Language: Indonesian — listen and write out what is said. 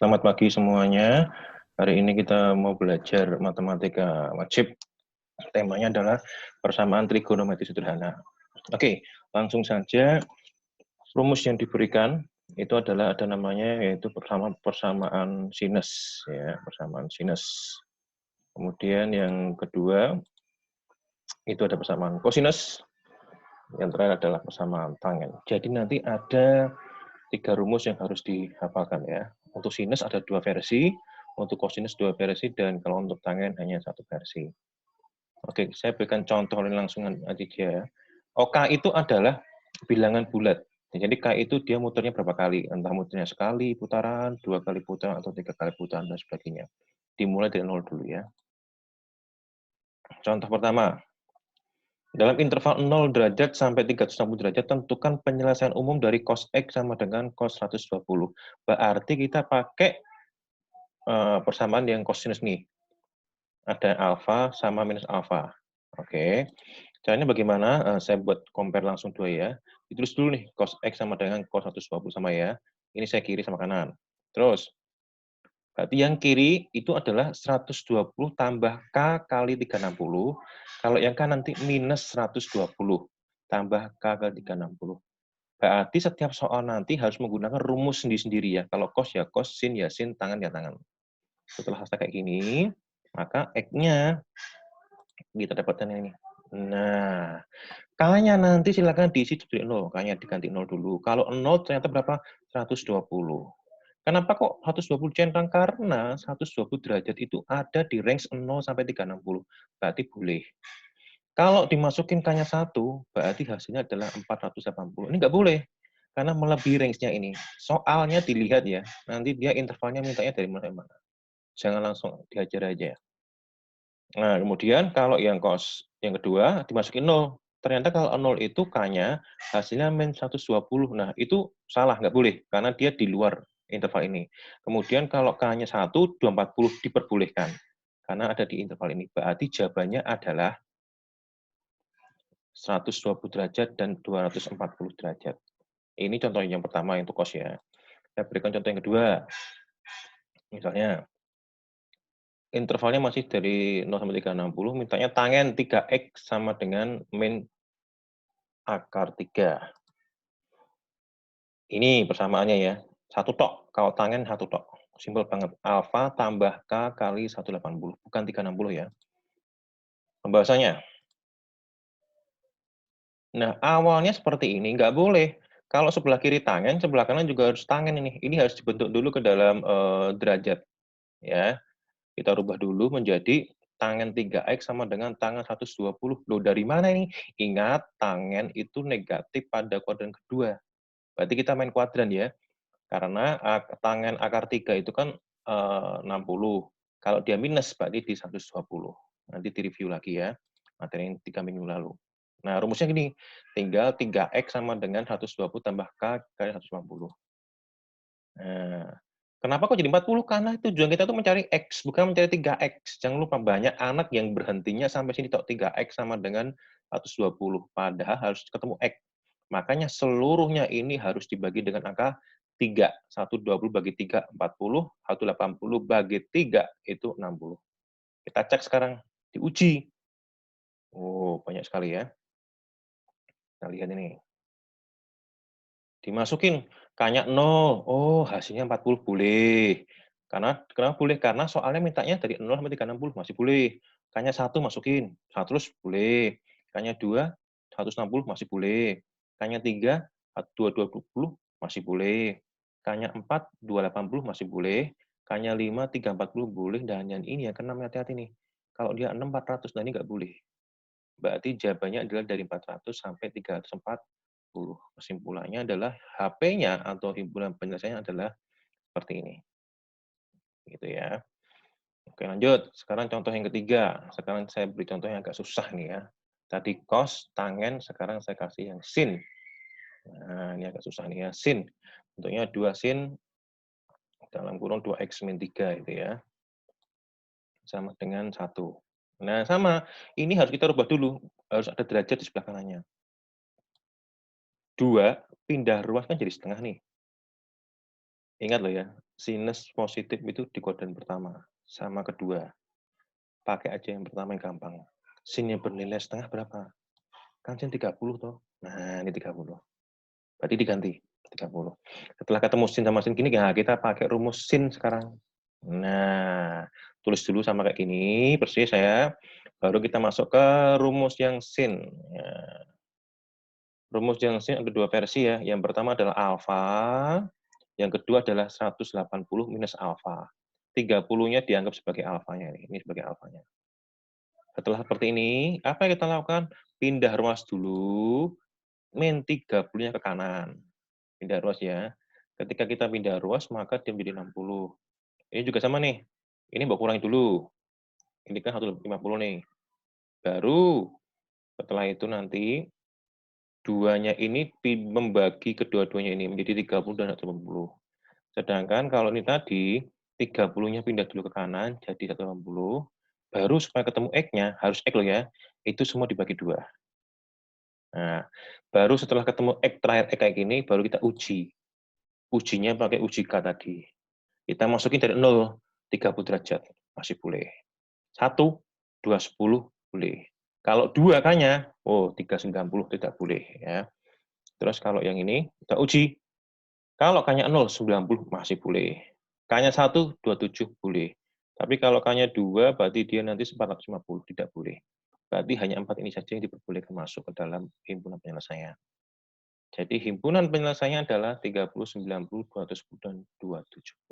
Selamat pagi semuanya. Hari ini kita mau belajar matematika wajib. Temanya adalah persamaan trigonometri sederhana. Oke, langsung saja. Rumus yang diberikan itu adalah ada namanya yaitu persamaan sinus ya, persamaan sinus. Kemudian yang kedua itu ada persamaan kosinus. Yang terakhir adalah persamaan tangen. Jadi nanti ada 3 rumus yang harus dihafalkan ya. Untuk sinus ada 2 versi, untuk kosinus 2 versi, dan kalau untuk tangen hanya 1 versi. Oke, saya berikan contoh langsung aja ya. OK itu adalah bilangan bulat. Jadi K itu dia muternya berapa kali, entah muternya sekali putaran, 2 kali putaran, atau 3 kali putaran, dan sebagainya. Dimulai dari 0 dulu ya. Contoh pertama, dalam interval 0 derajat sampai 360 derajat, tentukan penyelesaian umum dari cos X sama dengan cos 120. Berarti kita pakai persamaan yang kosinus nih. Ada alfa sama minus alfa. Oke. Caranya bagaimana? Saya buat compare langsung dua ya. Ditulis dulu nih, cos X sama dengan cos 120 sama ya. Ini saya kiri sama kanan. Terus, berarti yang kiri itu adalah 120 tambah K kali 360. Kalau yang K nanti minus 120 tambah K kali 360. Berarti setiap soal nanti harus menggunakan rumus sendiri-sendiri ya. Kalau cos ya cos, sin ya sin, tangan ya tangan. Setelah hasil kayak gini, maka X-nya kita dapatkan ini. Nah, K-nya nanti silakan diisi jadi 0. K-nya diganti 0 dulu. Kalau 0 ternyata berapa? 120. Kenapa kok 120 centang? Karena 120 derajat itu ada di range 0 sampai 360. Berarti boleh. Kalau dimasukin K-nya 1, berarti hasilnya adalah 480. Ini nggak boleh. Karena melebihi range-nya ini. Soalnya dilihat ya. Nanti dia intervalnya mintanya dari mana-mana. Jangan langsung diajar aja. Nah, kemudian kalau yang cos yang kedua dimasukin 0. Ternyata kalau 0 itu K-nya hasilnya min 120. Nah, itu salah, nggak boleh. Karena dia di luar interval ini. Kemudian kalau K-nya 1, 240 diperbolehkan. Karena ada di interval ini. Berarti jawabannya adalah 120 derajat dan 240 derajat. Ini contoh yang pertama untuk cos ya. Saya berikan contoh yang kedua. Misalnya, intervalnya masih dari 0 sampai 360, mintanya tangen 3x sama dengan min akar 3. Ini persamaannya ya. Satu tok, kalau tangen satu tok. Simpel banget. Alfa tambah K kali 180, bukan 360 ya. Pembahasannya. Nah, awalnya seperti ini, nggak boleh. Kalau sebelah kiri tangen, sebelah kanan juga harus tangen ini. Ini harus dibentuk dulu ke dalam derajat. Ya, kita rubah dulu menjadi tangen 3x sama dengan tangen 120. Loh, dari mana ini? Ingat, tangen itu negatif pada kuadran kedua. Berarti kita main kuadran ya. Karena tangen akar 3 itu kan 60. Kalau dia minus, berarti di 120. Nanti direview lagi ya, materi yang 3 minggu lalu. Nah, rumusnya gini, tinggal 3x sama dengan 120 tambah K kali 150. Nah, kenapa kok jadi 40? Karena tujuan kita tuh mencari X, bukan mencari 3X. Jangan lupa, banyak anak yang berhentinya sampai sini, tok 3X sama dengan 120. Padahal harus ketemu X. Makanya seluruhnya ini harus dibagi dengan angka 3. 120 bagi 3, 40. 180 bagi 3, itu 60. Kita cek sekarang, diuji. Oh, banyak sekali ya. Kita lihat ini. Dimasukin, K-nya 0. Oh, hasilnya 40 boleh. Kenapa boleh? Karena soalnya mintanya dari 0 sampai 360, masih boleh. K-nya 1 masukin, 100 boleh. K-nya 2, 160 masih boleh. K-nya 3, 220 masih boleh. K-nya 4, 280 masih boleh. K-nya 5, 340 boleh. Dan yang ini yang ke-6, hati-hati nih. Kalau dia 6, 400, nah ini nggak boleh. Berarti jawabannya adalah dari 400 sampai 340. Kesimpulannya adalah HP-nya atau himpunan penyelesaiannya adalah seperti ini. Gitu ya. Oke, lanjut. Sekarang contoh yang ketiga. Sekarang saya beri contoh yang agak susah nih ya. Tadi cos, tangen, sekarang saya kasih yang sin. Nah, ini agak susah nih ya. Sin. Bentuknya 2 sin dalam kurung 2x min 3 itu ya. Sama dengan 1. Nah, sama. Ini harus kita rubah dulu. Harus ada derajat di sebelah kanannya. 2 pindah ruas kan jadi setengah nih. Ingat loh ya, Sinus positif itu di kuadran pertama, sama kedua. Pakai aja yang pertama yang gampang. Sin yang bernilai setengah berapa? Kan sin 30 toh. Nah, ini 30. Berarti diganti 30. Setelah ketemu sin sama sin gini, nah kita pakai rumus sin sekarang. Nah, tulis dulu sama kayak gini, persis ya. Baru kita masuk ke rumus yang sin. Nah, rumus yang sin ada dua versi ya. Yang pertama adalah alfa, yang kedua adalah 180 minus alfa. 30-nya dianggap sebagai alfanya. Ini sebagai alfanya. Setelah seperti ini, apa yang kita lakukan? Pindah ruas dulu, min 30-nya ke kanan. Pindah ruas ya. Ketika kita pindah ruas, maka dia menjadi 60. Ini juga sama nih. Ini mau kurangi dulu. Ini kan 150 nih. Baru setelah itu nanti, duanya ini membagi kedua-duanya ini menjadi 30 dan 180. Sedangkan kalau ini tadi, 30-nya pindah dulu ke kanan, jadi 180. Baru supaya ketemu X-nya, harus X loh ya, itu semua dibagi 2. Nah, baru setelah ketemu X terakhir X kayak gini, baru kita uji. Ujinya pakai uji K tadi. Kita masukin dari 0, 30 derajat, masih boleh. 1, 2, 10, boleh. Kalau 2 K-nya, oh 390 tidak boleh. Ya. Terus kalau yang ini, kita uji. Kalau K-nya 0, 90 masih boleh. K-nya 1, 27 boleh. Tapi kalau K-nya 2, berarti dia nanti 450, tidak boleh. Berarti hanya 4 ini saja yang diperbolehkan masuk ke dalam himpunan penyelesaian. Jadi himpunan penyelesaiannya adalah 30, 90, 210, dan 27.